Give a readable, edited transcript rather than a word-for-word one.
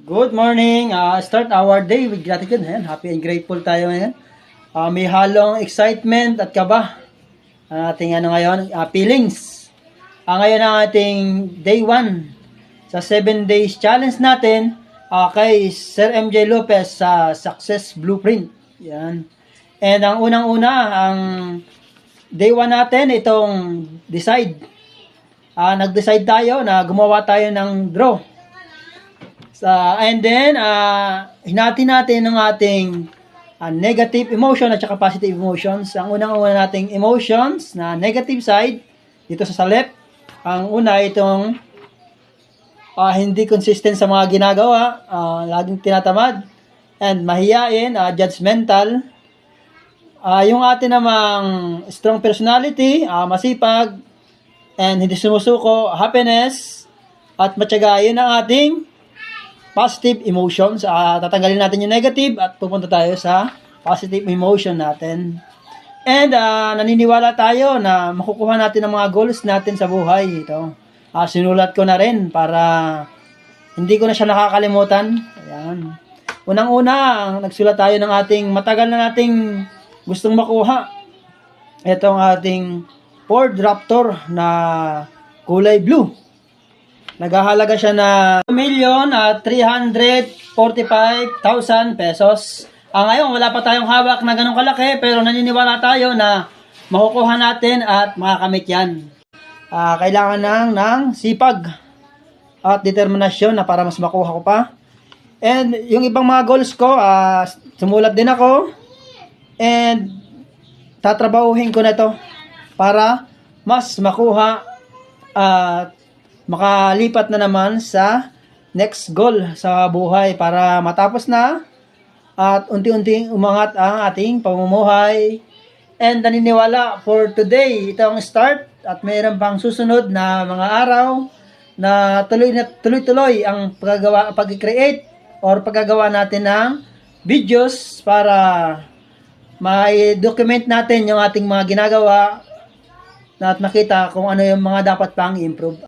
Good morning. Start our day with gratitude. Ayan, happy and grateful tayo ngayon. May halong excitement at kaba. Ang ating ngayon, feelings. Ngayon ang ating day 1 sa 7 days challenge natin kay Sir MJ Lopez sa Success Blueprint. Yan. And ang unang-una, ang day 1 natin, itong decide. Nag-decide tayo na gumawa tayo ng draw. And then, hinati natin ng ating negative emotion at saka positive emotions. Ang unang-una nating emotions na negative side, dito sa left. Ang una itong hindi consistent sa mga ginagawa, laging tinatamad, and mahiyain, judgmental. Yung atin namang strong personality, masipag, and hindi sumusuko, happiness, at matyagayin ang ating positive emotions. Tatanggalin natin yung negative at pupunta tayo sa positive emotion natin. And naniniwala tayo na makukuha natin ang mga goals natin sa buhay. Ito. Sinulat ko na rin para hindi ko na siya nakakalimutan. Ayan. Unang-una, nagsulat tayo ng ating matagal na nating gustong makuha. Ito ang ating Ford Raptor na kulay blue. Naghahalaga siya na 1,345,000 pesos. Ngayon, wala pa tayong hawak na ganun kalaki, pero naniniwala tayo na makukuha natin at makakamit yan. Kailangan ng sipag at determinasyon na para mas makuha ko pa. And yung ibang mga goals ko, sumulat din ako. And tatrabahuhin ko na to para mas makuha at makalipat na naman sa next goal sa buhay para matapos na at unti-unting umangat ang ating pamumuhay. And naniniwala for today, ito ang start at mayroon pang susunod na mga araw na tuloy-tuloy ang pag-create or paggagawa natin ng videos para ma-document natin yung ating mga ginagawa at makita kung ano yung mga dapat pang i-improve.